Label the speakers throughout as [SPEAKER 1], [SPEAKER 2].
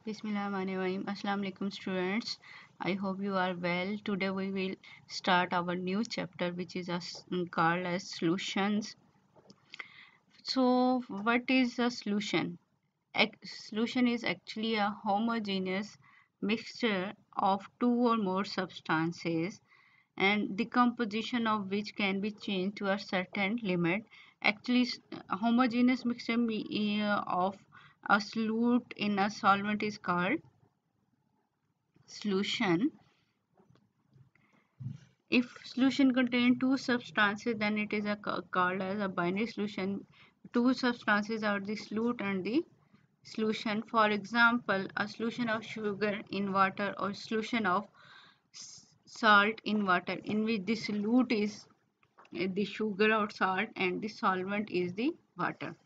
[SPEAKER 1] Bismillahirrahmanirrahim. Assalamu alaikum students. I hope you are well. Today we will start our new chapter which is called as solutions. So what is a solution? Solution is actually a homogeneous mixture of two or more substances and the composition of which can be changed to a certain limit. Actually, a homogeneous mixture of a solute in a solvent is called solution. If solution contain two substances, then it is called as a binary solution. Two substances are the solute and the solution. For example, a solution of sugar in water or solution of salt in water, in which the solute is the sugar or salt and the solvent is the water.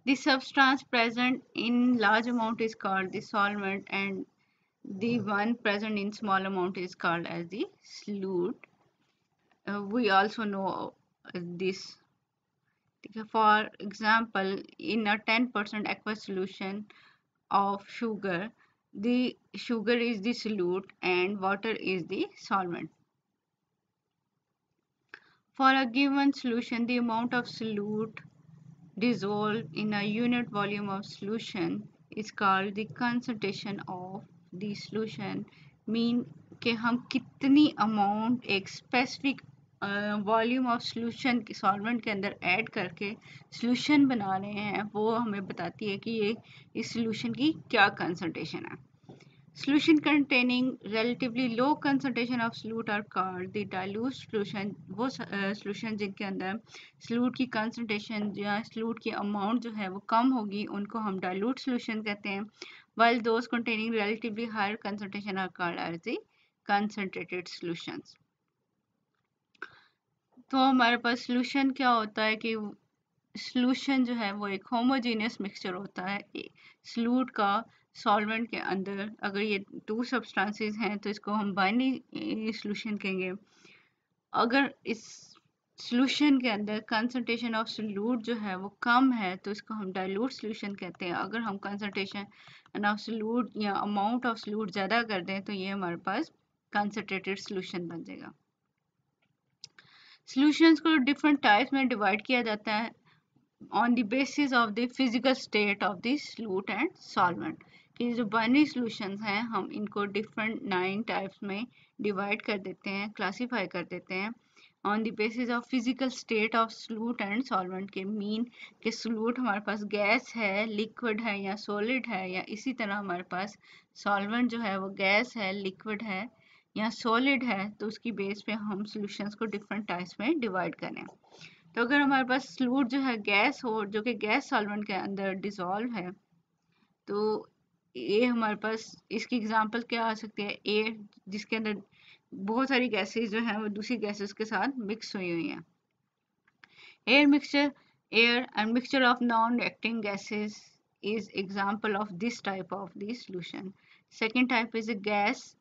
[SPEAKER 1] The substance present in large amount is called the solvent, and the one present in small amount is called as the solute. We also know this. For example, in a 10% aqueous solution of sugar, the sugar is the solute and water is the solvent. For a given solution, the amount of solute dissolved in a unit volume of solution is called the concentration of the solution. Mean कि हम कितनी amount एक specific volume of solution के solvent के अंदर add करके solution बना रहे हैं, वो हमें बताती है कि ये इस सॉल्यूशन की क्या कंसंट्रेशन है. Solution containing relatively low concentration of solute are called the dilute solution. वो solution जिनके अंदर solute की concentration या solute की amount जो है वो कम होगी, उनको हम dilute solution कहते हैं. While those containing relatively higher concentration are called as the concentrated solutions. तो हमारे पास solution क्या होता है कि सॉल्यूशन जो है वो एक होमोजेनियस मिक्सचर होता है सॉल्यूट का सॉल्वेंट के अंदर. अगर ये टू सब्सटेंसेस हैं तो इसको हम बाइनरी सॉल्यूशन कहेंगे. अगर इस सॉल्यूशन के अंदर कंसंट्रेशन ऑफ सॉल्यूट जो है वो कम है तो इसको हम डाइल्यूट सॉल्यूशन कहते हैं. अगर हम कंसंट्रेशन ऑफ सॉल्यूट या अमाउंट ऑफ सॉल्यूट ज़्यादा कर दें तो ये हमारे पास कंसंट्रेटेड सॉल्यूशन बन जाएगा. सॉल्यूशंस को डिफरेंट टाइप्स में डिवाइड किया जाता है on the basis of the physical state of the solute and solvent. कि जो बाइनरी सॉल्यूशंस हैं हम इनको डिफरेंट 9 टाइप्स में डिवाइड कर देते हैं, क्लासीफाई कर देते हैं on the basis of physical state of solute and solvent के. मीन कि सॉल्यूट हमारे पास गैस है, लिक्विड है या सॉलिड है, या इसी तरह हमारे पास सॉल्वेंट जो है वो गैस है, लिक्विड है या सॉलिड है. तो उसकी बेस पे हम सॉल्यूशंस को डिफरेंट टाइप्स में डिवाइड करें. तो अगर हमारे पास सॉल्यूट जो है गैस हो, जो कि गैस सॉल्वेंट के अंदर डिसॉल्व है, तो ये हमारे पास इसकी एग्जांपल क्या आ सकती है? एयर, जिसके अंदर बहुत सारी गैसेस जो हैं वो दूसरी गैसेस के साथ मिक्स हुई हुई हैं. Air mixture, air and mixture of non reacting gases is example of this type of the solution. Second type is a gas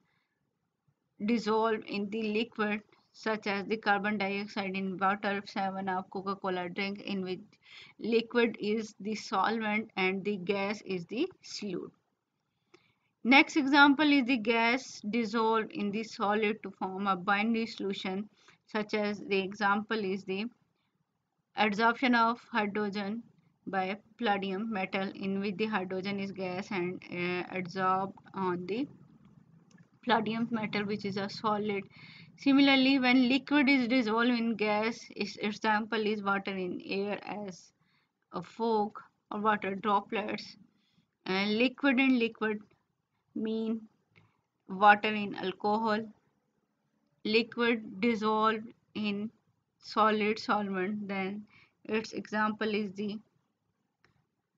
[SPEAKER 1] dissolved in the liquid such as the carbon dioxide in water, 7-Up, Coca-Cola drink, in which liquid is the solvent and the gas is the solute. Next example is the gas dissolved in the solid to form a binary solution, such as the example is the adsorption of hydrogen by palladium metal, in which the hydrogen is gas and adsorbed on the palladium metal, which is a solid. Similarly, when liquid is dissolved in gas, its example is water in air as a fog or water droplets. And liquid in liquid mean water in alcohol. Liquid dissolved in solid solvent, then its example is the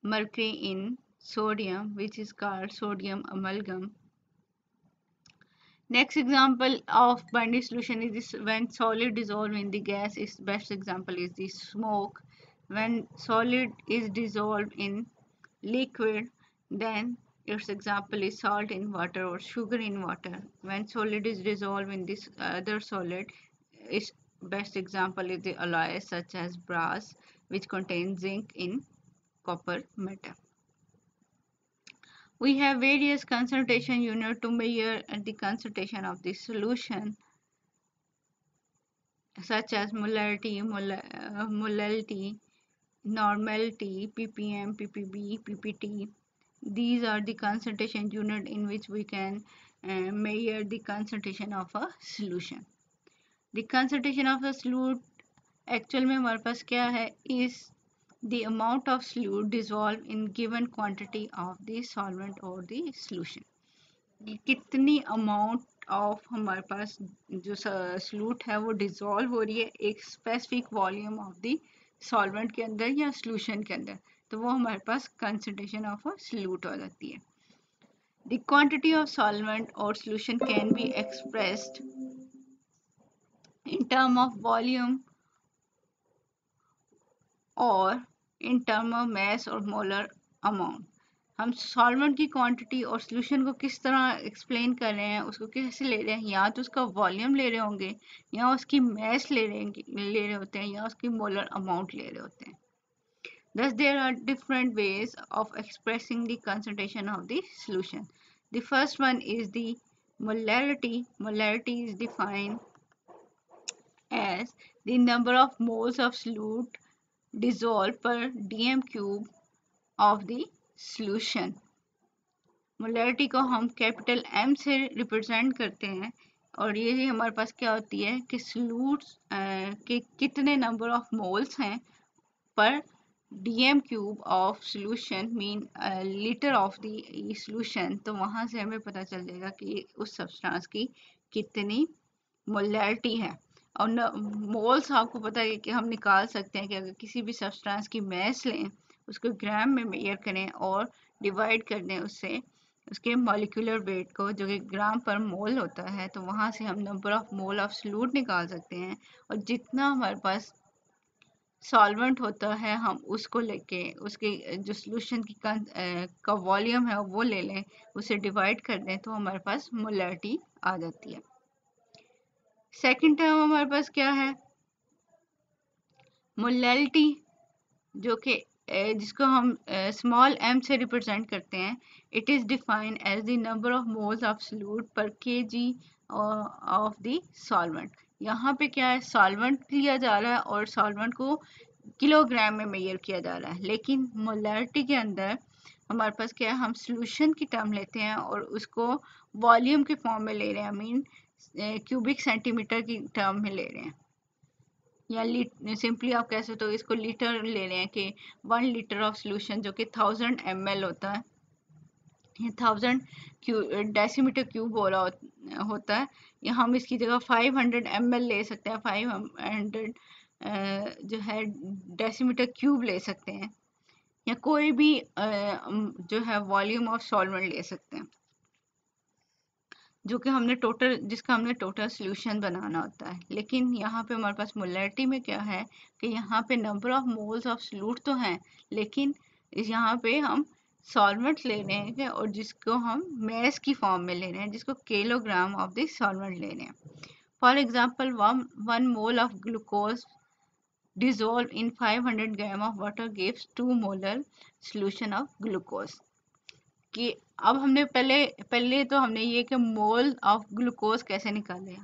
[SPEAKER 1] mercury in sodium, which is called sodium amalgam. Next example of binary solution is this: when solid dissolved in the gas. Its best example is the smoke. When solid is dissolved in liquid, then its example is salt in water or sugar in water. When solid is dissolved in this other solid, its best example is the alloys such as brass, which contains zinc in copper metal. We have various concentration units to measure the concentration of the solution, such as molality, normality, ppm, ppb, ppt. These are the concentration unit in which we can measure the concentration of a solution. The concentration of a solute actual में हमारे पास क्या है is the amount of solute dissolved in given quantity of the solvent or the solution. कितनी amount of हमारे पास जो salute है वो डिजोल्व हो रही है एक specific volume of the solvent के अंदर या सॉल्यूशन के अंदर, तो वो हमारे पास कंसंट्रेशन ऑफ अ सल्यूट हो जाती है. द क्वांटिटी ऑफ सॉल्वेंट और solution can be expressed in term of volume or in term of mass or molar amount. हम सॉल्वेंट की क्वांटिटी और सॉल्यूशन को किस तरह एक्सप्लेन कर रहे हैं, उसको कैसे ले रहे हैं, या तो उसका वॉल्यूम ले रहे होंगे या उसकी मैस ले रहे होते हैं या उसकी मोलर अमाउंट ले रहे होते हैं. Thus there are different ways of expressing the concentration of the solution. The first one is the molarity. Molarity is defined as the number of moles of solute dissolved per dm cube of the solution. Molarity को हम capital M से represent करते हैं और ये हमारे पास क्या होती है कि सल्यूट्स के कितने नंबर ऑफ मोल्स हैं पर dm cube of solution mean litre of the solution, तो वहाँ से हमें पता चल जाएगा कि उस सब्सटेंस की कितनी मोलैरिटी है. और मोल्स आपको पता है कि हम निकाल सकते हैं कि अगर किसी भी सब्सटेंस की मैस लें उसको ग्राम में मेजर करें और डिवाइड कर दें उससे उसके मॉलिक्यूलर वेट को जो कि ग्राम पर मोल होता है, तो वहाँ से हम number of mole of solute निकाल सकते हैं. और जितना हमारे पास सॉल्वेंट होता है हम उसको लेके उसके जो सॉल्यूशन की का वॉल्यूम है वो ले लें, उसे डिवाइड कर दें तो हमारे पास मोलैरिटी आ जाती है. सेकंड टर्म हमारे पास क्या है, मोलैलिटी, जो कि जिसको हम स्मॉल m से रिप्रेजेंट करते हैं. It is defined as the number of moles of solute per kg of the solvent. यहाँ पे क्या है, सॉल्वेंट लिया जा रहा है और सॉल्वेंट को किलोग्राम में मेजर किया जा रहा है, लेकिन मोलैरिटी के अंदर हमारे पास क्या है, हम सॉल्यूशन की टर्म लेते हैं और उसको वॉल्यूम के फॉर्म में ले रहे हैं, मीन क्यूबिक सेंटीमीटर की टर्म में ले रहे हैं, या सिंपली आप कह सकते हो इसको लीटर ले रहे हैं कि 1 लीटर ऑफ सॉल्यूशन जो कि 1000 ml होता है, 1000 डेसीमीटर क्यूब हो रहा होता है, या हम इसकी जगह 500 ml ले सकते हैं, 500 जो है डेसीमीटर क्यूब ले सकते हैं, या कोई भी जो है वॉल्यूम ऑफ सॉल्वेंट ले सकते हैं जो कि जिसका हमने टोटल सॉल्यूशन बनाना होता है. लेकिन यहाँ पे हमारे पास मोलैरिटी में क्या है कि यहाँ पे number of moles of solute तो हैं, लेकिन यहाँ पे हम सॉल्वेंट ले रहे हैं और जिसको हम मैस की फॉर्म में ले रहे हैं, जिसको किलोग्राम ऑफ द सॉल्वेंट ले रहे हैं. For example 1 mole of glucose dissolved in 500 gram of water gives 2 molar solution of glucose. कि अब हमने तो हमने ये कि मोल ऑफ ग्लूकोज कैसे निकाले,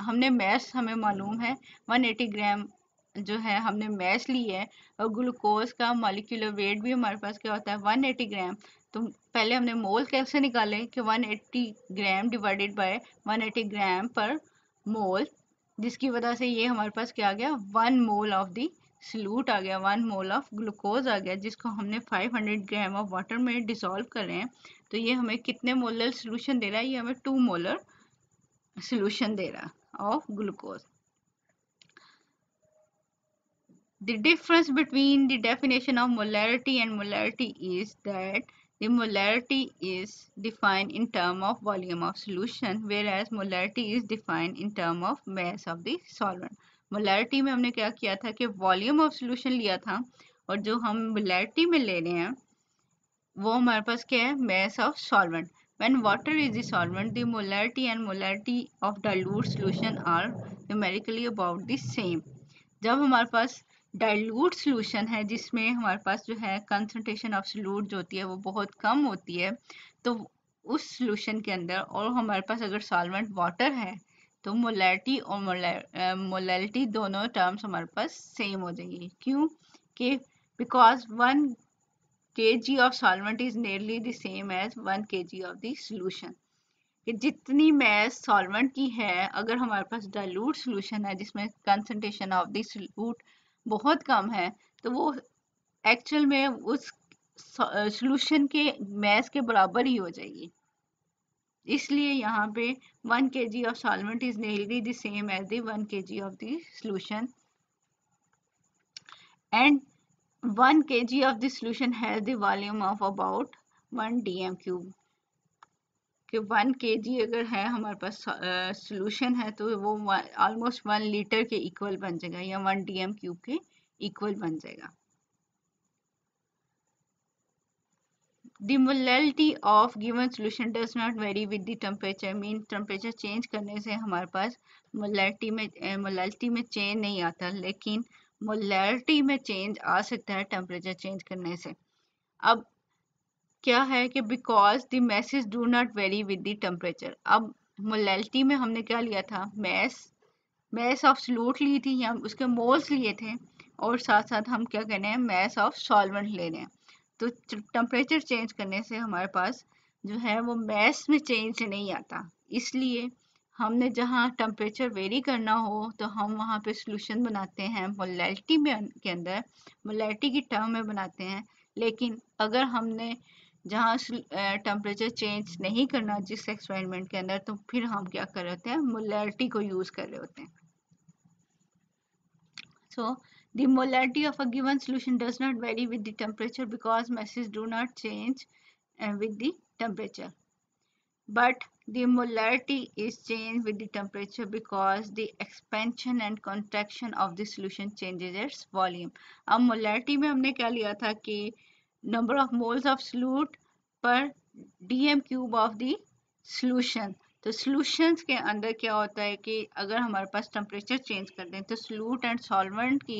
[SPEAKER 1] हमने मैस हमें मालूम है 180 ग्राम जो है हमने मैस ली है, और ग्लूकोज का मॉलिक्यूलर वेट भी हमारे पास क्या होता है 180 ग्राम. तो पहले हमने मोल कैसे निकाले कि 180 ग्राम डिवाइडेड बाय 180 ग्राम पर मोल, जिसकी वजह से ये हमारे पास क्या आ गया 1 मोल ऑफ दी सल्यूट आ गया, 1 मोल ऑफ ग्लूकोज आ गया, जिसको हमने 500 ग्राम ऑफ वाटर में डिसॉल्व कर रहे हैं. तो ये हमें कितने मोलर सोल्यूशन दे रहा है, ये हमें 2 मोलर सोल्यूशन दे रहा है of glucose. The difference between the definition of molarity and molarity is that the molarity is defined in term of volume of solution, whereas molarity is defined in term of mass of the solvent. Molarity में हमने क्या किया था कि volume of solution लिया था, और जो हम मोलैरिटी में ले रहे हैं वो हमारे पास क्या है mass of solvent. When water is the solvent, the molarity and molarity of dilute solution are numerically about the same. जब हमारे पास डाइल्यूट सॉल्यूशन है जिसमें हमारे पास जो है कंसंट्रेशन ऑफ सॉल्यूट जो होती है वो बहुत कम होती है, तो उस सॉल्यूशन के अंदर, और हमारे पास अगर सॉल्वेंट वाटर है तो मोलैलिटी और मोलैलिटी दोनों टर्म्स हमारे पास सेम हो जाएंगी। क्यों? कि because 1 kg of solvent is nearly the same as 1 kg of the solution. कि जितनी मैस सॉल्वेंट की है, अगर हमारे पास डाइल्यूट सॉल्यूशन है जिसमें कंसंट्रेशन ऑफ द सॉल्यूट बहुत कम है, तो वो एक्चुअल में उस सॉल्यूशन के मैस के बराबर ही हो जाएगी। इसलिए यहाँ पे 1 kg of solvent is nearly the same as the 1 kg of the solution, and 1 kg of the solution has the volume of about 1 dm cube। कि 1 kg अगर है हमारे पास सॉल्यूशन है तो वो ऑलमोस्ट 1 लीटर के इक्वल बन जाएगा या 1 dm क्यूब के इक्वल बन जाएगा। The molality of given solution does not vary with the temperature, mean temperature change करने से हमारे पास मोलैलिटी में चेंज नहीं आता, लेकिन मोलैलिटी में चेंज आ सकता है टेम्परेचर चेंज करने से। अब क्या है कि because the message do not very with the temperature. अब मोलैलिटी में हमने क्या लिया था, मैस ऑफ सॉल्यूट ली थी या उसके मोल्स लिए थे, और साथ साथ हम क्या कहने हैं, मैस ऑफ सॉल्वेंट ले रहे हैं। तो टेम्परेचर चेंज करने से हमारे पास जो है वो मैस में चेंज नहीं आता, इसलिए हमने जहाँ टेम्परेचर वेरी करना हो तो हम वहाँ पे सॉल्यूशन बनाते हैं मोलैलिटी में के अंदर, मोलैलिटी की टर्म में बनाते हैं। लेकिन अगर हमने जहाँ टेम्परेचर चेंज नहीं करना जिस एक्सपेरिमेंट के अंदर, तो फिर हम क्या कर रहे होते हैं, मोलैलिटी को यूज कर रहे होते हैं। So the molality of a given solution does not vary with the temperature because masses do not change with the temperature, but the molality is changed with the temperature because the expansion and contraction of the solution changes its volume। अब molality में हमने क्या लिया था कि number of moles of solute per dm cube of the solution। तो solutions के अंदर क्या होता है कि अगर हमारे पास टेम्परेचर चेंज कर दें तो सॉल्यूट एंड सॉल्वेंट की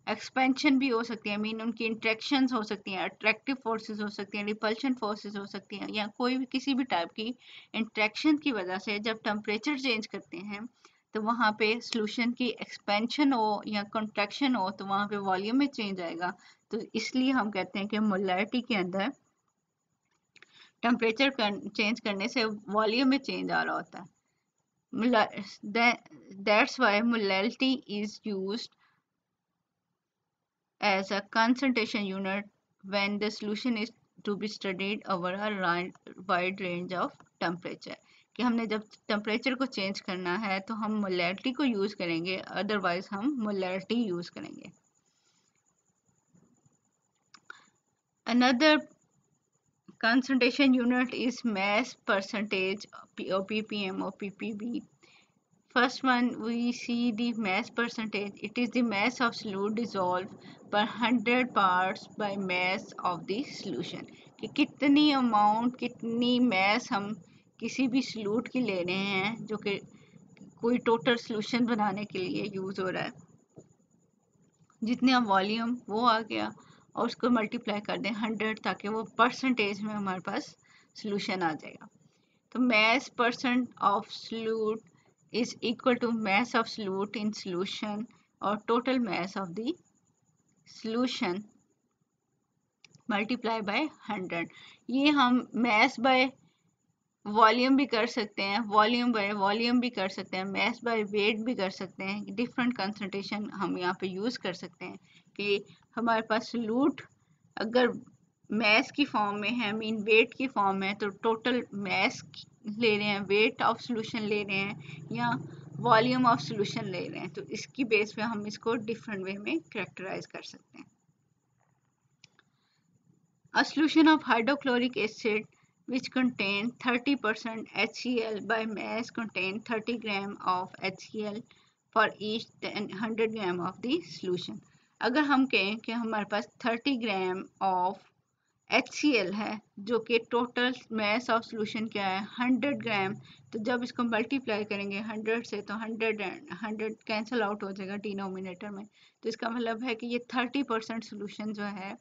[SPEAKER 1] एक्सपेंशन भी हो सकती है, मीन उनकी इंट्रैक्शंस हो सकती हैं, अट्रैक्टिव फोर्सेस हो सकती हैं, रिपल्शन फोर्सेस हो सकती हैं, या कोई भी किसी भी टाइप की इंट्रैक्शन की वजह से जब टेम्परेचर चेंज करते हैं तो वहाँ पे सॉल्यूशन की एक्सपेंशन हो या कंट्रैक्शन हो तो वहाँ पे वॉल्यूम में चेंज आएगा। तो इसलिए हम कहते हैं कि मोलैलिटी के अंदर टेम्परेचर चेंज करने से वॉल्यूम में चेंज आ रहा होता है। That's why molality is used as a concentration unit when the solution is to be studied over a wide range of temperature। कि हमने जब टेम्परेचर को चेंज करना है तो हम मोलैलिटी को यूज करेंगे, अदरवाइज हम मोलैलिटी यूज करेंगे। Another concentration unit is mass percentage, or ppm or ppb। First one we see the mass percentage. It is the mass of solute dissolved per 100 parts by mass of the solution। कि कितनी amount, कितनी mass हम किसी भी solute की ले रहे हैं जो कि कोई टोटल solution बनाने के लिए यूज हो रहा है, जितने वॉल्यूम वो आ गया और उसको मल्टीप्लाई कर दें 100 ताकि वो परसेंटेज में हमारे पास solution आ जाएगा। तो mass percent of solute is equal to mass of solute in solution or total mass of the solution multiply by 100। ये हम mass by वॉल्यूम भी कर सकते हैं, वॉल्यूम बाय वॉल्यूम भी कर सकते हैं, mass by weight भी कर सकते हैं। डिफरेंट कंसंट्रेशन हम यहाँ पे यूज कर सकते हैं कि हमारे पास solute अगर mass की फॉर्म में है, मीन weight की फॉर्म में है, तो टोटल mass ले रहे हैं, weight ऑफ सॉल्यूशन ले रहे हैं या वॉल्यूम ऑफ सॉल्यूशन ले रहे हैं, तो इसकी बेस पे हम इसको डिफरेंट वे में कैरेक्टराइज कर सकते हैं। A solution of hydrochloric acid which contain 30% HCl by mass contain 30 gram of HCl for each 100 gram of the solution। अगर हम कहें कि हमारे पास 30 ग्राम ऑफ HCl है, जो कि टोटल मास ऑफ सॉल्यूशन क्या है 100 ग्राम। तो जब इसको मल्टीप्लाई करेंगे 100 से तो 100 कैंसिल आउट हो जाएगा डिनोमिनेटर में। तो इसका मतलब है कि ये 30% सॉल्यूशन जो है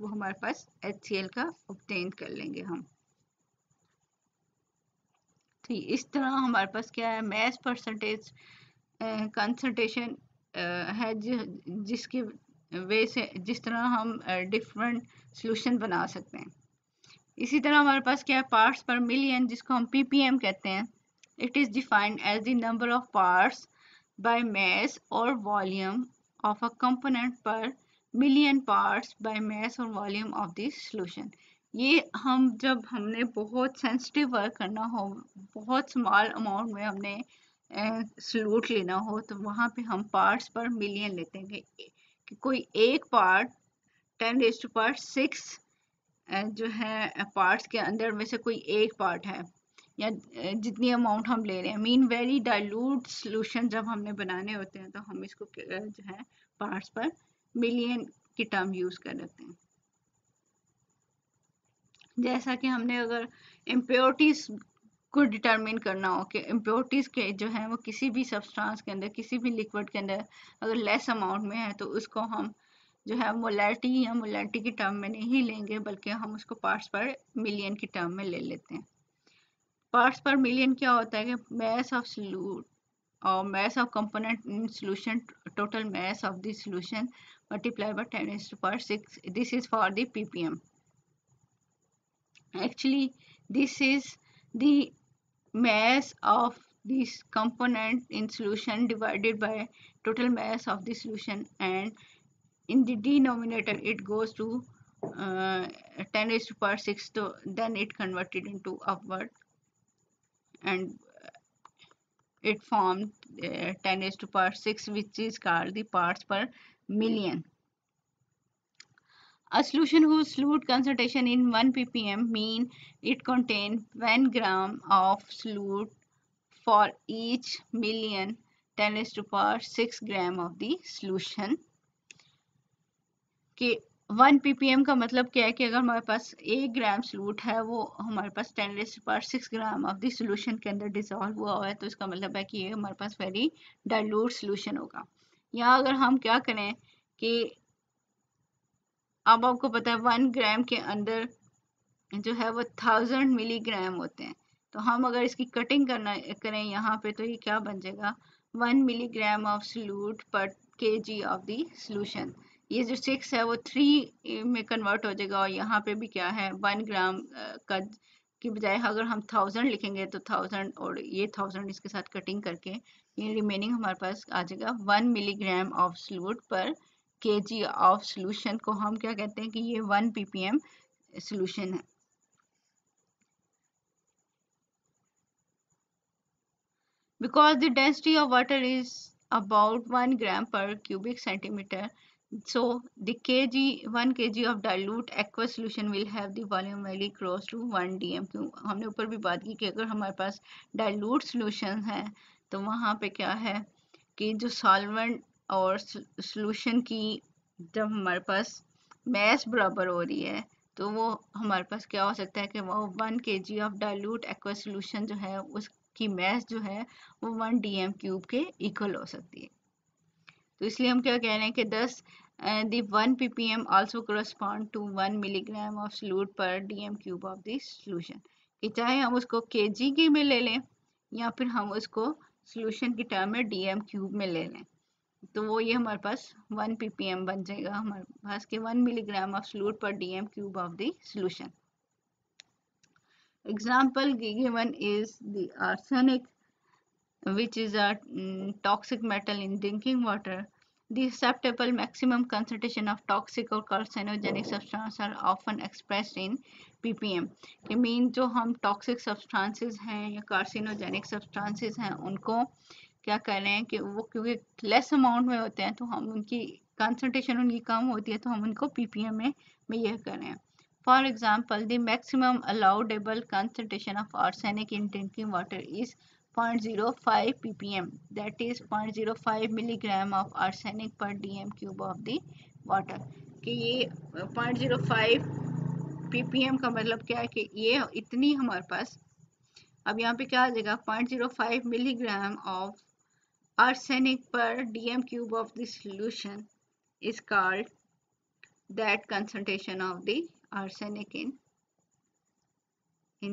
[SPEAKER 1] वो हमारे पास HCl का ऑब्टेन कर लेंगे हम। तो इस तरह हमारे पास क्या है मास परसेंटेज कंसंट्रेशन है जिसकी वे से जिस तरह हम डिफरेंट सॉल्यूशन बना सकते हैं। इसी तरह हमारे पास क्या है पार्ट्स पर मिलियन, जिसको हम ppm कहते हैं। It is defined as the number of parts by mass और volume of a component per million parts by mass और वॉल्यूम ऑफ द सॉल्यूशन। ये हम जब हमने बहुत सेंसिटिव वर्क करना हो, बहुत स्मॉल अमाउंट में हमने सॉल्यूट लेना हो, तो वहाँ पे हम पार्ट्स पर मिलियन लेते हैं कि कोई एक पार्ट 10⁻⁶ जो है पार्ट्स के अंदर में से कोई एक पार्ट है, या जितनी अमाउंट हम ले रहे हैं। मीन वेरी डाइल्यूट सॉल्यूशन जब हमने बनाने होते हैं तो हम इसको जो है पार्ट्स पर मिलियन की टर्म यूज कर लेते हैं। जैसा कि हमने अगर इम्प्योरिटीज को डिटरमिन करना हो कि इम्प्योरिटीज के जो है वो किसी भी सब्सटेंस के अंदर, किसी भी लिक्विड के अंदर अगर लेस अमाउंट में है, तो उसको हम जो है मोलैरिटी या मोलैरिटी की टर्म में नहीं लेंगे, बल्कि हम उसको पार्ट्स पर मिलियन की टर्म में ले लेते हैं। पार्ट्स पर मिलियन क्या होता है कि mass of solute or mass of component in solution, total mass of the solution multiplied by 10⁻⁶. This is for the ppm. Actually, this is the mass of this component in solution divided by total mass of the solution, and in the denominator it goes to 10⁻⁶. So then it converted into upward, and it formed 10⁻⁶, which is called the parts per million. A solution whose solute concentration in 1 ppm mean it contains 1 gram of solute for each million 10⁻⁶ gram of the solution. कि 1 ppm का मतलब क्या है कि अगर हमारे पास 1 ग्राम solute है, वो हमारे पास 10⁻⁶ ग्राम ऑफ द सॉल्यूशन के अंदर डिसॉल्व हुआ है, तो इसका मतलब है कि ये हमारे पास वेरी डाइल्यूट सॉल्यूशन होगा। या अगर हम क्या करें कि अब आपको पता है 1 ग्राम के अंदर जो है वो 1000 मिलीग्राम होते हैं, तो हम अगर इसकी कटिंग करें यहाँ पे, तो ये क्या बन जाएगा 1 milligram of solute per kg of the solution. ये जो 6 है वो 3 में कन्वर्ट हो जाएगा, और यहाँ पे भी क्या है 1 ग्राम का की बजाय अगर हम 1000 लिखेंगे तो 1000 और ये 1000 इसके साथ कटिंग करके ये रिमेनिंग हमारे पास आ जाएगा 1 milligram of solute per kg of solution को हम क्या कहते हैं कि ये 1 ppm सॉल्यूशन है। Because the density of water is about 1 gram per cubic centimeter, so the 1 kg of dilute aqueous solution will have the volume very close to 1 dm। क्यों हमने ऊपर भी बात की कि अगर हमारे पास dilute solution है, तो वहाँ पे क्या है कि जो सॉल्वेंट और सॉल्यूशन की जब हमारे पास mass बराबर हो रही है, तो वो हमारे पास क्या हो सकता है कि वो 1 kg of dilute aqueous solution जो है उसकी mass जो है वो 1 dm³ के इक्वल हो सकती है। तो इसलिए हम क्या कह रहे हैं कि 10 the 1 ppm also correspond to 1 milligram of solute per dm³ of the solution। कि चाहे हम उसको kg की में ले लें या फिर हम उसको सॉल्यूशन की टर्म में dm³ में ले लें, तो वो ये हमारे पास 1 ppm बन जाएगा हमारे पास के 1 मिलीग्राम ऑफ सॉल्यूट पर dm³ of the solution. Example given is the arsenic, which is a toxic metal in drinking water. The acceptable maximum concentration of toxic or carcinogenic substances are often expressed in ppm। कि mean जो हम toxic substances हैं या carcinogenic substances हैं, उनको क्या कर रहे हैं कि वो क्योंकि लेस अमाउंट में होते हैं, तो हम उनकी कंसंट्रेशन उनकी कम होती है, तो हम उनको ppm में यह कर रहे हैं। For example the maximum allowable concentration of arsenic in drinking water is 0.05 ppm, that is 0.05 milligram of arsenic per dm³ of the water। कि ये 0.05 ppm का मतलब क्या है कि ये इतनी हमारे पास, अब यहाँ पे क्या आ जाएगा 0.05 milligram of arsenic per dm cube of the solution is called that concentration of the arsenic in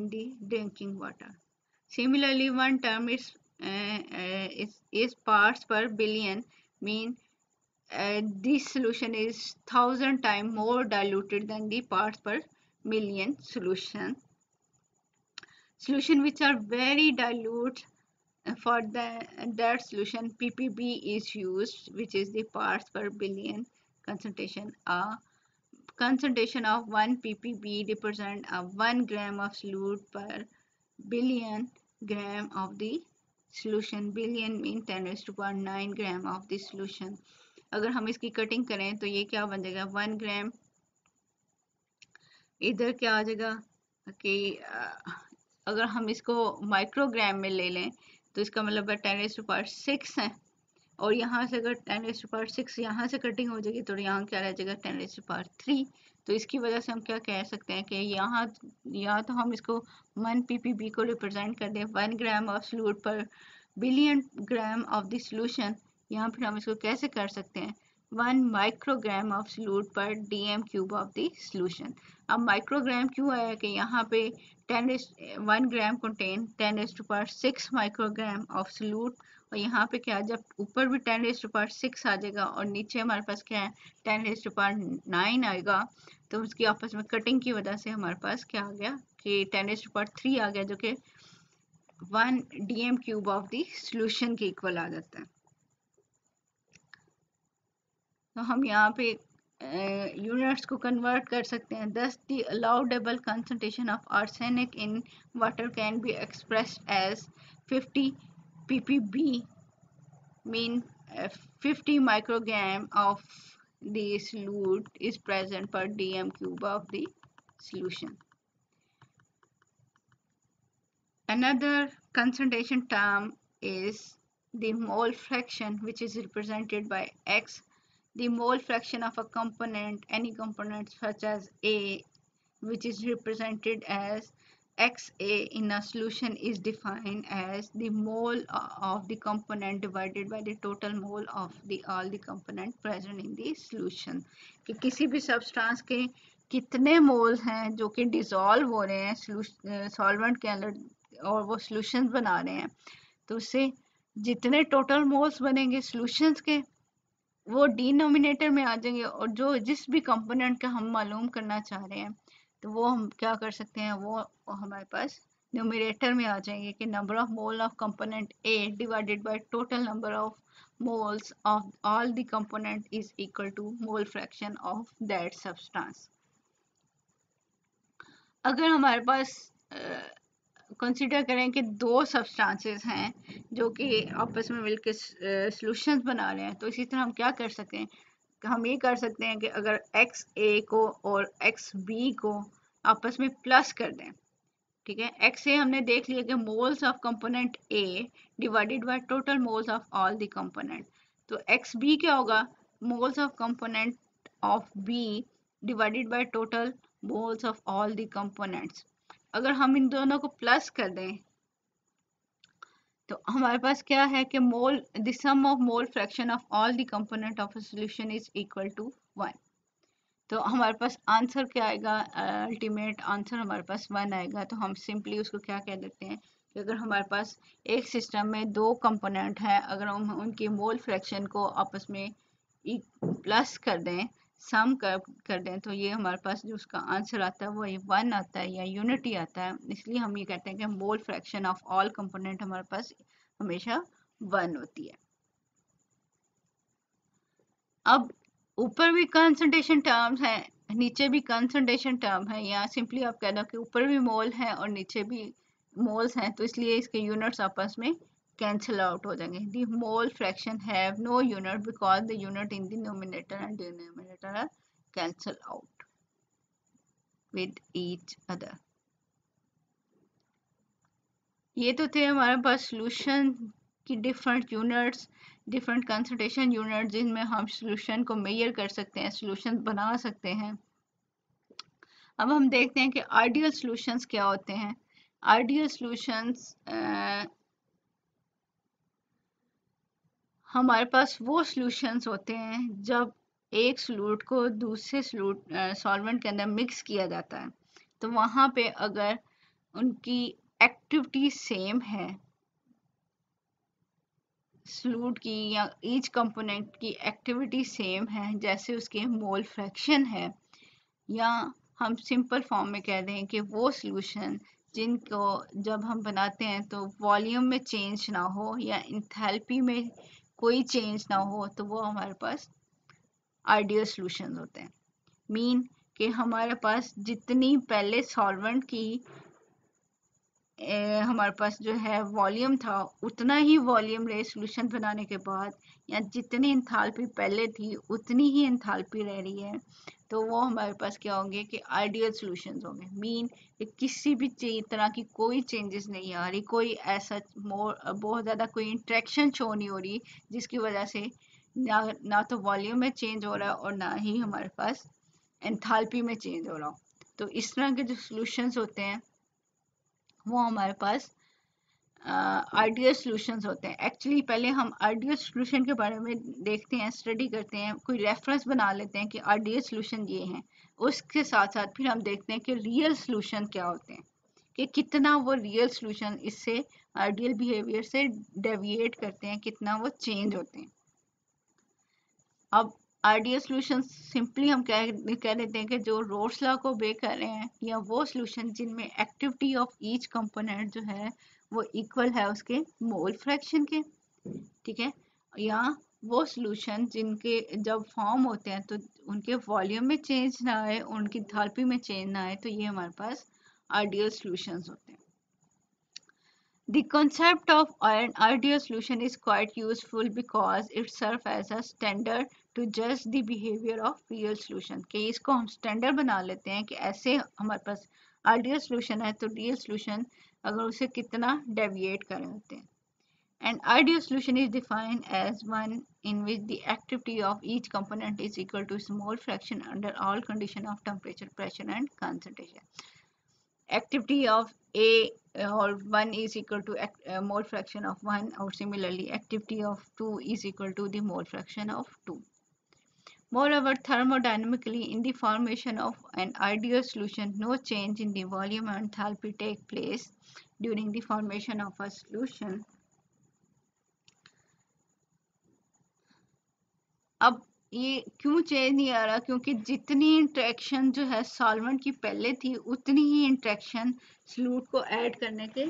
[SPEAKER 1] the drinking water. Similarly, one term is parts per billion, mean this solution is 1000 times more diluted than the parts per million solution. Solution which are very dilute, for that solution ppb is used, which is the parts per billion concentration. A concentration of 1 ppb represent a 1 gram of solute per billion gram of the solution. billion mean 10 raised to power 9 gram of the solution. अगर हम इसकी cutting करें तो ये क्या बन जाएगा 1 ग्राम, इधर क्या आ जाएगा कि अगर हम इसको माइक्रोग्राम में ले लें तो इसका मतलब है 10 raised to power 6 है, और यहाँ से अगर 10 raised to power 6 यहाँ से कटिंग हो जाएगी तो यहाँ क्या रह जाएगा 10 raised to power 3। तो इसकी वजह से हम क्या कह सकते हैं कि यहाँ या तो हम इसको 1 ppb को रिप्रेजेंट कर दें 1 gram of solute per billion gram of the solution, यहाँ फिर हम इसको कैसे कर सकते हैं 1 microgram of solute per dm cube of the solution. अब माइक्रोग्राम क्यों आया कि यहाँ पे 1 gram contain 10 raised to power 6 microgram of solute, और यहाँ पे क्या जब ऊपर भी 10 raised to power 6 आ जाएगा और नीचे हमारे पास क्या है 10 raised to power 9 आएगा, तो उसकी आपस में कटिंग की वजह से हमारे पास क्या आ गया कि 10 raised to power 3 आ गया, जो कि 1 DM cube of the solution के इक्वल आ जाता है। तो हम यहाँ पे यूनिट्स को कन्वर्ट कर सकते हैं। thus the allowable concentration of arsenic in water can be expressed as 50 ppb, mean 50 microgram of the solute is present per dm cube of the solution. Another concentration term is the mole fraction, which is represented by x. The mole fraction of a component, any component such as A, which is represented as XA in a solution, is defined as the mole of the component divided by the total mole of all the component present in the solution. कि किसी भी substance के कितने moles हैं जो कि dissolve हो रहे हैं सॉल्वेंट के अंदर और वो सॉल्यूशंस बना रहे हैं, तो उससे जितने टोटल मोल्स बनेंगे सॉल्यूशंस के वो डिनोमिनेटर में आ जाएंगे, और जो जिस भी कंपोनेंट का हम मालूम करना चाह रहे हैं तो वो हम क्या कर सकते हैं, वो हमारे पास न्यूमरेटर में आ जाएंगे कि number of mole of component A divided by total number of moles of all the component is equal to mole fraction of that substance. अगर हमारे पास कंसिडर करें कि दो सब्सटेंसेस हैं जो कि आपस में मिलकर सॉल्यूशंस बना रहे हैं, तो इसी तरह हम क्या कर सकते हैं, हम ये कर सकते हैं कि अगर एक्स ए को और एक्स बी को आपस में प्लस कर दें, ठीक है। एक्स ए हमने देख लिया कि moles of component A divided by total moles of all the component, तो एक्स बी क्या होगा moles of component of B divided by total moles of all the components. अगर हम इन दोनों को प्लस कर दें तो हमारे पास क्या है कि mole the sum of mole fraction of all the component of a solution is equal to 1। तो हमारे पास आंसर क्या आएगा, अल्टीमेट आंसर हमारे पास 1 आएगा। तो हम सिंपली उसको क्या कह देते हैं कि अगर हमारे पास एक सिस्टम में दो कंपोनेंट हैं, अगर हम उनकी मोल फ्रैक्शन को आपस में प्लस कर दें, सम कर दें, तो ये हमारे पास जो उसका आंसर आता है वो 1 आता है या यूनिटी आता है। इसलिए हम ये कहते हैं कि mole fraction of all component हमारे पास हमेशा 1 होती है। अब ऊपर भी कंसंट्रेशन टर्म्स हैं, नीचे भी कंसंट्रेशन टर्म है, या सिंपली आप कह दो कि ऊपर भी मोल है और नीचे भी मोल्स हैं, तो इसलिए इसके यूनिट्स आपस में कैंसिल आउट हो जाएंगे। The mole fraction have no unit because the unit in the numerator and denominator are cancel out with each other. ये तो थे हमारे पास सॉल्यूशन की different units, different concentration unit जिनमें हम सॉल्यूशन को मेजर कर सकते हैं, सॉल्यूशन बना सकते हैं। अब हम देखते हैं कि आइडियल सॉल्यूशंस क्या होते हैं। आइडियल सॉल्यूशंस हमारे पास वो सॉल्यूशंस होते हैं जब एक सॉल्यूट को दूसरे सॉल्वेंट के अंदर मिक्स किया जाता है, तो वहाँ पे अगर उनकी एक्टिविटी सेम है सॉल्यूट की, या ईच कंपोनेंट की एक्टिविटी सेम है, जैसे उसके मोल फ्रैक्शन है, या हम सिंपल फॉर्म में कह दें कि वो सॉल्यूशन जिनको जब हम बनाते हैं तो वॉल्यूम में चेंज ना हो या इंथैल्पी में कोई चेंज ना हो, तो वो हमारे पास आइडियल सॉल्यूशंस होते हैं। मीन कि हमारे पास जितनी पहले सॉल्वेंट की हमारे पास जो है वॉल्यूम था, उतना ही वॉल्यूम रहे सॉल्यूशन बनाने के बाद, या जितनी एंथैल्पी पहले थी उतनी ही एंथैल्पी रह रही है, तो वो हमारे पास क्या होंगे कि आइडियल सॉल्यूशंस होंगे। मीन कि किसी भी तरह की कोई चेंजेस नहीं आ रही, कोई ऐसा बहुत ज़्यादा कोई इंट्रैक्शन शो नहीं हो रही जिसकी वजह से ना तो वॉल्यूम में चेंज हो रहा है और ना ही हमारे पास एंथैल्पी में चेंज हो रहा हो। तो इस तरह के जो सॉल्यूशंस होते हैं वो हमारे पास आइडियल सॉल्यूशंस होते हैं। एक्चुअली पहले हम आइडियल सॉल्यूशन के बारे में देखते हैं, स्टडी करते हैं, कोई रेफरेंस बना लेते हैं कि आइडियल सॉल्यूशन ये हैं। उसके साथ साथ फिर हम देखते हैं कि रियल सॉल्यूशन क्या होते हैं, कि कितना वो रियल सॉल्यूशन इससे आइडियल बिहेवियर से डेविएट करते हैं, कितना वो चेंज होते हैं। अब आइडियल सॉल्यूशन सिंपली हम कह देते हैं कि जो रोल्स लॉ को ओबे कर रहे हैं, या वो सॉल्यूशन जिनमें एक्टिविटी ऑफ ईच कंपोनेंट जो है वो इक्वल है उसके मोल फ्रैक्शन के, ठीक है, या वो सॉल्यूशन जिनके जब फॉर्म होते हैं तो उनके वॉल्यूम में चेंज ना आए, उनकी एंथैल्पी में चेंज ना आए, तो ये हमारे पास आइडियल सॉल्यूशंस होते हैं। The concept of an ideal solution is quite useful because it serves as a standard to judge the behavior of real solution। कि इसको हम स्टैंडर्ड बना लेते हैं कि ऐसे हमारे पास आइडियल सॉल्यूशन है तो रियल सॉल्यूशन अगर उसे कितना डेविएट कर रहे होते हैं। An ideal solution is defined as one in which the activity of each component is equal to small fraction under all condition of temperature, pressure and concentration। Activity of A or 1 is equal to mole fraction of 1, or similarly activity of 2 is equal to the mole fraction of 2. Moreover, thermodynamically, in the formation of an ideal solution, no change in the volume and enthalpy take place during the formation of a solution। अब ये क्यों change नहीं आ रहा, क्योंकि जितनी interaction जो है solvent की पहले थी उतनी ही इंट्रैक्शन सॉल्यूट को ऐड करने के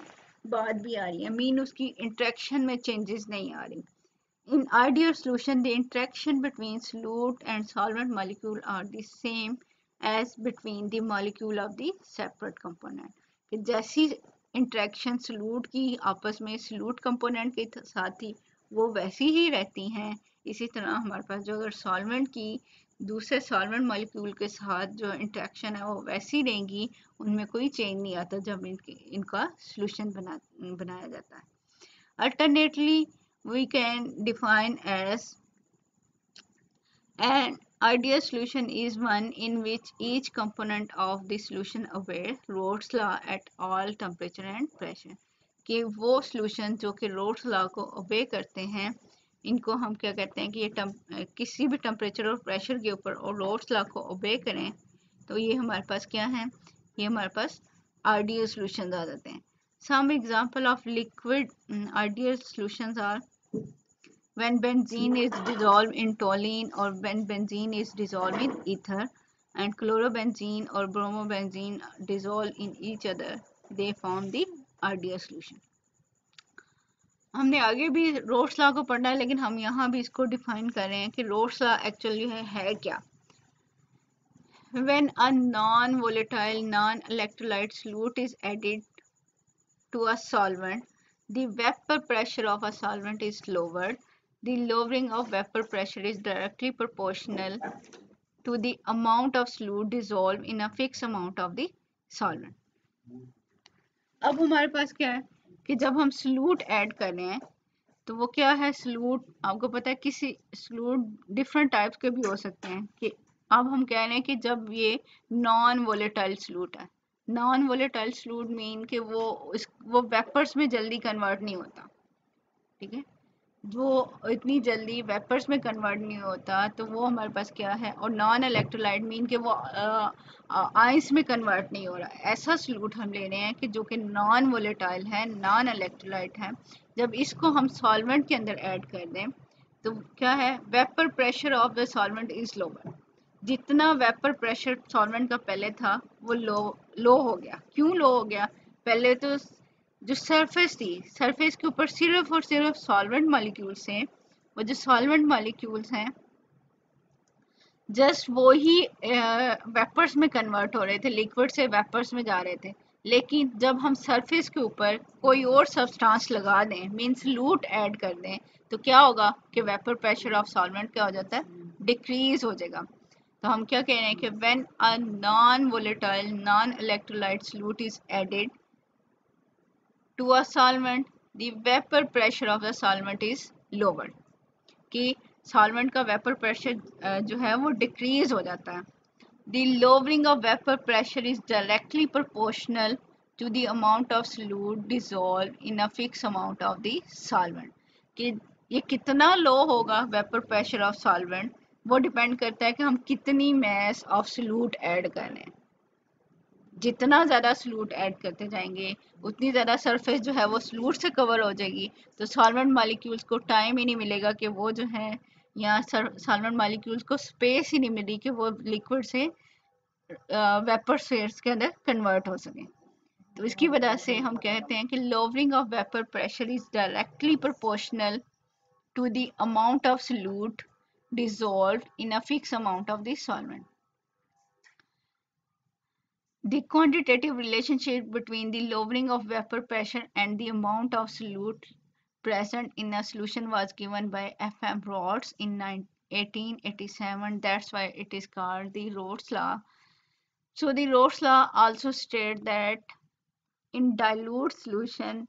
[SPEAKER 1] बाद भी आ रही है। मीन उसकी इंट्रैक्शन में चेंजेस नहीं आ रही। In ideal solution the interaction between solute and solvent molecule are the same as between the molecule of the separate component. कि जैसी इंट्रैक्शन सॉल्यूट की आपस में सॉल्यूट कंपोनेंट के साथ थी वो वैसी ही रहती हैं। इसी तरह हमारे पास जो अगर सॉल्वेंट की दूसरे सॉल्वेंट मॉलिक्यूल के साथ जो इंटरेक्शन है वो वैसी रहेंगी, उनमें कोई चेंज नहीं आता जब इनका सॉल्यूशन बनाया जाता है। Alternately we can define as an ideal solution is one in which each component of the solution obeys Rolle's law at all temperature and pressure। कि वो सॉल्यूशन जो कि रोल्स लॉ को ओबे करते हैं, इनको हम क्या कहते हैं कि ये किसी भी टेम्परेचर और प्रेशर के ऊपर और रोल्स लॉ को ओबे करें, तो ये हमारे पास क्या है, ये हमारे पास आइडियल सॉल्यूशंस आ जाते हैं। Some example of liquid ideal solutions are when benzene is dissolved in toluene or when benzene is dissolved in ether, and chlorobenzene or bromobenzene dissolve in each other, they form the ideal solution। हमने आगे भी roles law को पढ़ना है, लेकिन हम यहाँ भी इसको डिफाइन कर रहे हैं कि रोल्स लॉ एक्चुअली है क्या। When a non-volatile non-electrolyte solute is added to a solvent, the vapor pressure of a solvent is lowered। The lowering of vapor pressure is directly proportional to the amount of solute dissolved in a fixed amount of the solvent। अब हमारे पास क्या है कि जब हम solute add कर रहे हैं तो वो क्या है, solute आपको पता है किसी solute डिफरेंट टाइप्स के भी हो सकते हैं, कि अब हम कह रहे हैं कि जब ये नॉन वोलेटाइल सॉल्यूट है, नॉन वोलेटाइल सॉल्यूट मीन कि वो वेपर्स में जल्दी कन्वर्ट नहीं होता, ठीक है, वो इतनी जल्दी वेपर्स में कन्वर्ट नहीं होता, तो वो हमारे पास क्या है। और नॉन इलेक्ट्रोलाइट मीन कि वो आइंस में कन्वर्ट नहीं हो रहा, ऐसा सॉल्यूट हम ले रहे हैं कि जो कि नॉन वोलेटाइल है, नॉन इलेक्ट्रोलाइट है। जब इसको हम सॉल्वेंट के अंदर ऐड कर दें तो क्या है, vapour pressure of the solvent is lower. जितना वेपर प्रेशर सॉल्वेंट का पहले था वो लो हो गया। क्यों लो हो गया? पहले तो जो सरफेस थी, सरफेस के ऊपर सिर्फ और सिर्फ सॉल्वेंट मॉलिक्यूल्स हैं, वो जो सॉल्वेंट मॉलिक्यूल्स हैं जस्ट वो ही वेपर्स में कन्वर्ट हो रहे थे, लिक्विड से वेपर्स में जा रहे थे। लेकिन जब हम सरफेस के ऊपर कोई और सब्सटेंस लगा दें, मींस लूट ऐड कर दें, तो क्या होगा कि वेपर प्रेशर ऑफ सॉल्वेंट क्या हो जाता है, डिक्रीज हो जाएगा। तो हम क्या कह रहे हैं कि when a non volatile non electrolyte solute is added to a solvent, the vapour pressure of the solvent is lower, कि सॉल्वेंट का वेपर प्रेशर जो है वो डिक्रीज हो जाता है। The lowering of vapor pressure is directly proportional to the amount of solute dissolved in a fixed amount of the solvent. कि ये कितना लो होगा वेपर प्रेशर ऑफ सॉल्वेंट, वो डिपेंड करता है कि हम कितनी मैस ऑफ सॉल्यूट ऐड कर रहे हैं। जितना ज़्यादा सॉल्यूट ऐड करते जाएंगे उतनी ज़्यादा सरफेस जो है वो सॉल्यूट से कवर हो जाएगी, तो सॉल्वेंट मॉलिक्यूल्स को टाइम ही नहीं मिलेगा कि वो जो है, या सॉल्वेंट मॉलिक्यूल्स को स्पेस ही नहीं मिली कि वो लिक्विड से वेपर फेयर्स के अंदर कन्वर्ट हो सके। तो इसकी वजह से हम कहते हैं कि lowering of vapour pressure is directly proportional to the amount of solute dissolved in a fixed amount of the solvent. The quantitative relationship between the lowering of vapor pressure and the amount of solute present in a solution was given by F.M. Rhodes in 1887. That's why it is called the Rhodes law. So the Rhodes law also states that in dilute solution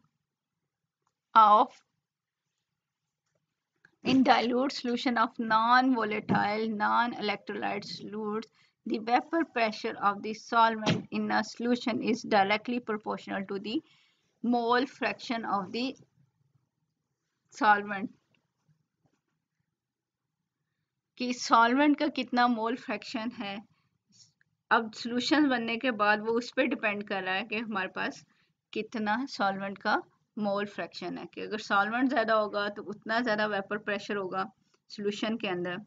[SPEAKER 1] of non-volatile non-electrolyte solutes, the vapor pressure of the solvent in a solution is directly proportional to the mole fraction of the solvent, कि solvent का कितना mole fraction है। अब solution बनने के बाद वो उस पर डिपेंड कर रहा है कि हमारे पास कितना सॉल्वेंट का मोल फ्रैक्शन है, कि अगर सॉल्वेंट ज़्यादा होगा तो उतना ज़्यादा वेपर प्रेशर होगा सॉल्यूशन के अंदर।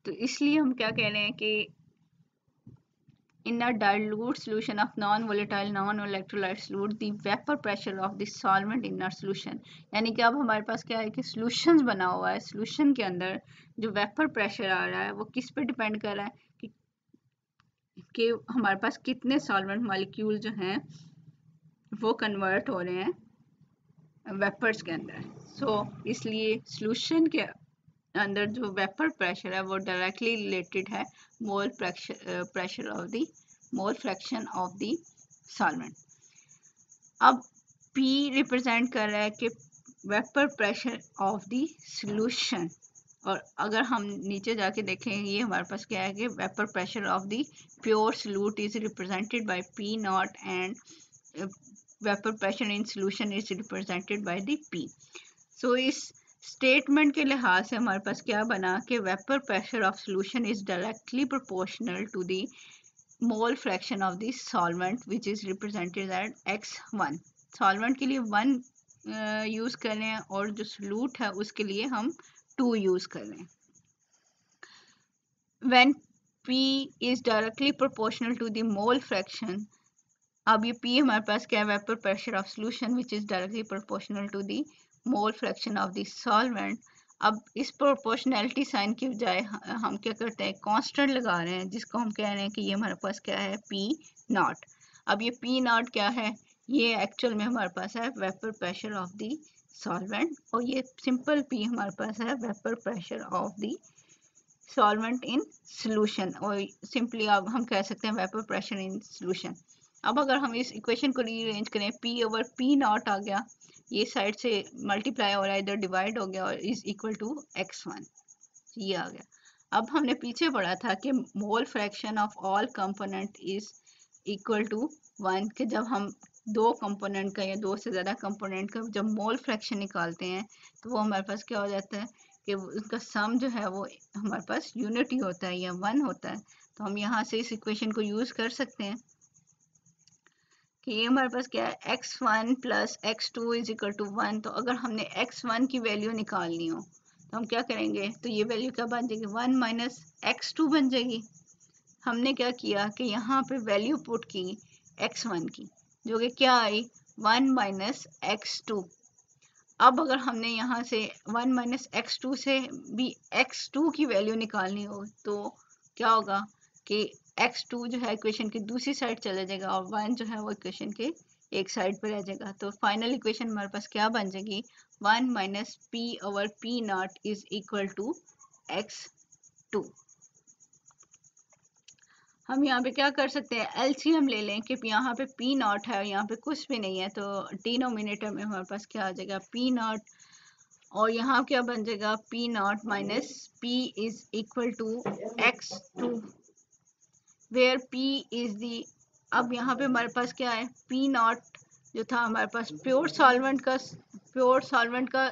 [SPEAKER 1] तो इसलिए हम क्या कह रहे हैं कि in a dilute solution of non-volatile non-electrolyte solute the vapor pressure of the solvent in a solution, यानी कि अब हमारे पास क्या है कि सॉल्यूशंस बना हुआ है, सॉल्यूशन के अंदर जो वेपर प्रेशर आ रहा है वो किस पे डिपेंड कर रहा है कि हमारे पास कितने सॉल्वेंट मॉलिक्यूल जो हैं वो कन्वर्ट हो रहे हैं वेपर्स के अंदर। इसलिए सॉल्यूशन के अंदर जो वेपर प्रेशर है वो डायरेक्टली रिलेटेड है mole pressure of the mole fraction of the solvent. अब P रिप्रेजेंट कर रहा है कि vapour pressure of the solution, और अगर हम नीचे जाके देखें ये हमारे पास क्या है कि vapour pressure of the pure solute is represented by P not and vapour pressure in solution is represented by the P। सो इस स्टेटमेंट के लिहाज से हमारे पास क्या बना कि vapour pressure of solution is directly proportional to the mole fraction of the solvent which is represented at x1। Solvent के लिए 1 यूज कर रहे हैं और जो सॉल्यूट है उसके लिए हम 2 यूज कर रहे हैं। When P is directly proportional to the mole fraction, अब ये P हमारे पास क्या है, vapour pressure of solution which is directly proportional to the mole fraction of the solvent. अब इस प्रोपोर्शनैलिटी साइन की बजाय हम क्या करते हैं, कांस्टेंट लगा रहे हैं, जिसको हम कह रहे हैं कि ये हमारे पास क्या है, P नॉट। अब ये P नॉट क्या है, ये एक्चुअल में हमारे पास है vapour pressure of the solvent, और ये सिंपल P हमारे पास है vapour pressure of the solvent in solution, और सिंपली अब हम कह सकते हैं वेपर प्रेशर इन सॉल्यूशन। अब अगर हम इस इक्वेशन को रीअरेंज करें, P ओवर P नॉट आ गया, ये साइड से मल्टीप्लाई हो रहा है, इधर डिवाइड हो गया और इज इक्वल टू x1, ये आ गया। अब हमने पीछे पढ़ा था कि mole fraction of all component is equal to 1, कि जब हम दो कंपोनेंट का या दो से ज़्यादा कंपोनेंट का जब मोल फ्रैक्शन निकालते हैं तो वो हमारे पास क्या हो जाता है कि उसका सम जो है वो हमारे पास यूनिटी होता है या 1 होता है। तो हम यहाँ से इस इक्वेशन को यूज़ कर सकते हैं कि ये हमारे पास क्या है, x1 plus x2 is equal to 1। तो अगर हमने x1 की वैल्यू निकालनी हो तो हम क्या करेंगे, तो ये वैल्यू क्या बन जाएगी, 1 माइनस x2 बन जाएगी। हमने क्या किया कि यहाँ पे वैल्यू पुट की x1 की, जो कि क्या आई, 1 माइनस x2। अब अगर हमने यहाँ से 1 माइनस x2 से भी x2 की वैल्यू निकालनी हो तो क्या होगा कि x2 जो है इक्वेशन की दूसरी साइड चला जाएगा और 1 जो है वो इक्वेशन के एक साइड पर रह जाएगा। तो फाइनल इक्वेशन हमारे पास क्या बन जाएगी, 1 minus p over p naught is equal to x2। हम यहाँ पे क्या कर सकते हैं, एलसीएम ले लें कि यहाँ पे पी नॉट है और यहाँ पे कुछ भी नहीं है, तो डिनोमिनेटर में हमारे पास क्या आ जाएगा, पी नॉट, और यहाँ क्या बन जाएगा, P naught minus P is equal to x2 where p is the. अब यहाँ पे हमारे पास क्या है, पी नॉट जो था हमारे पास प्योर सॉल्वेंट का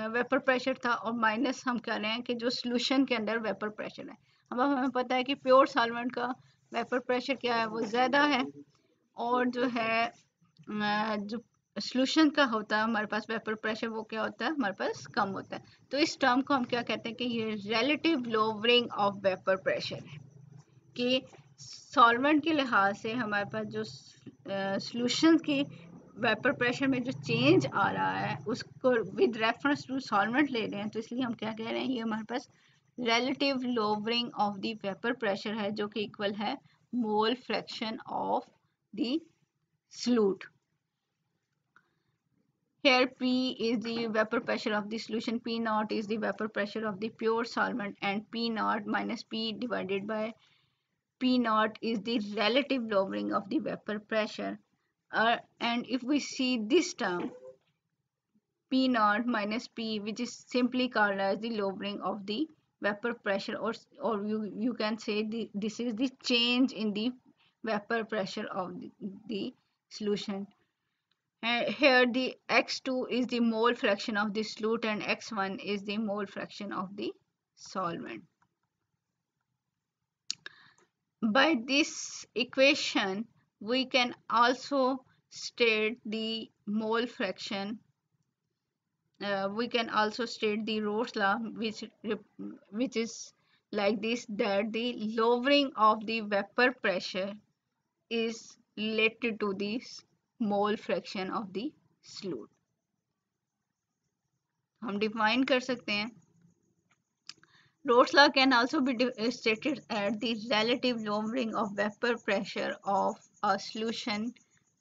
[SPEAKER 1] वेपर प्रेशर था, और माइनस हम कह रहे हैं कि जो सोल्यूशन के अंदर वेपर प्रेशर है। अब हमें पता है कि प्योर सॉल्वेंट का वेपर प्रेशर क्या है, वो ज़्यादा है, और जो है जो सोल्यूशन का होता है हमारे पास वेपर प्रेशर, वो क्या होता है, हमारे पास कम होता है। तो इस टर्म को हम क्या कहते हैं कि ये relative lowering of vapour pressure है, कि सॉल्वेंट के लिहाज से हमारे पास जो सोल्यूशन की वेपर प्रेशर में जो चेंज आ रहा है उसको विद रेफरेंस टू सॉल्वेंट ले रहे हैं, तो इसलिए हम क्या कह रहे हैं, ये हमारे पास relative lowering of the vapor pressure है, जो कि इक्वल है मोल fraction of the solute. Here P is the vapor pressure of the solution, P naught is the vapor pressure of the pure solvent, and P naught minus P divided by P naught is the relative lowering of the vapor pressure. And if we see this term P naught minus P, which is simply called as the lowering of the vapor pressure, or you can say this is the change in the vapor pressure of the solution. And here the x2 is the mole fraction of the solute and x1 is the mole fraction of the solvent. By this equation we can also state the mole fraction. We can also state the Roth's law, which is like this, that the lowering of the vapor pressure is related to the mole fraction of the solute. हम define कर सकते हैं, Roth's law can also be stated as the relative lowering of vapor pressure of a solution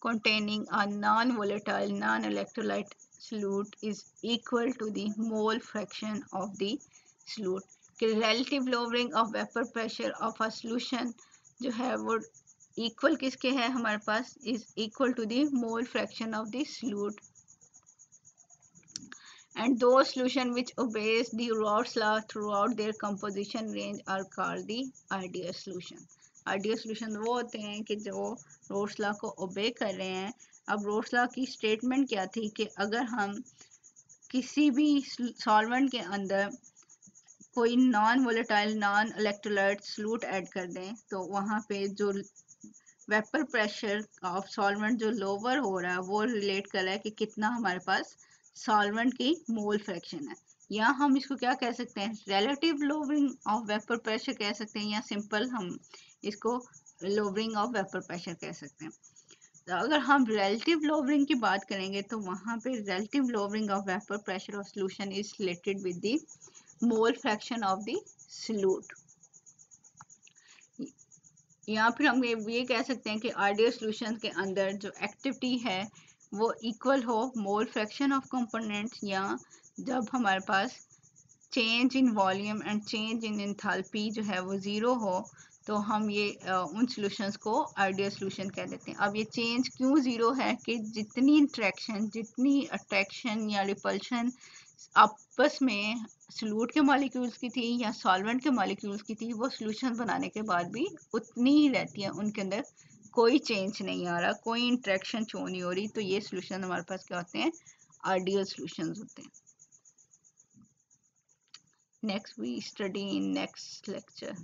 [SPEAKER 1] containing a non-volatile non-electrolyte solute is equal to the mole fraction of the solute. कि relative lowering of vapor pressure of a solution जो है वो equal किसके है हमारे पास, is equal to the mole fraction of the solute. And those solutions which obeys the Roth's law throughout their composition range are called the ideal solution. Ideal solution वो होते हैं कि जो Roth's law को obey कर रहे हैं। अब Roth's law की statement क्या थी कि अगर हम किसी भी solvent के अंदर कोई non volatile non electrolyte solute add कर दें तो वहाँ पे जो वेपर प्रेशर ऑफ सॉल्वेंट जो लोअर हो रहा है वो रिलेट कर रहा है कि कितना हमारे पास सॉल्वेंट की मोल फ्रैक्शन है, या हम इसको क्या कह सकते हैं, relative lowering of vapour pressure कह सकते हैं, या सिंपल हम इसको लोवरिंग ऑफ वेपर प्रेशर कह सकते हैं। तो अगर हम रिलेटिव लोवरिंग की बात करेंगे तो वहाँ पे relative lowering of vapour pressure of solution is related with the mole fraction of the solute, या फिर हम ये कह सकते हैं कि आइडियल सॉल्यूशन के अंदर जो एक्टिविटी है वो इक्वल हो मोल फ्रैक्शन ऑफ कंपोनेंट्स, या जब हमारे पास change in volume and change in enthalpy जो है वो ज़ीरो हो तो हम ये उन सॉल्यूशंस को आइडियल सॉल्यूशन कह देते हैं। अब ये चेंज क्यों ज़ीरो है कि जितनी इंट्रैक्शन जितनी अट्रैक्शन या रिपल्शन आपस में सॉल्यूट के मॉलिक्यूल्स की थी या सॉल्वेंट के मॉलिक्यूल्स की थी, वो सॉल्यूशन बनाने के बाद भी उतनी ही रहती है, उनके अंदर कोई चेंज नहीं आ रहा, कोई इंट्रैक्शन शो नहीं हो रही, तो ये सॉल्यूशन हमारे पास क्या होते हैं, आइडियल सॉल्यूशंस होते हैं. Next we study in next lecture.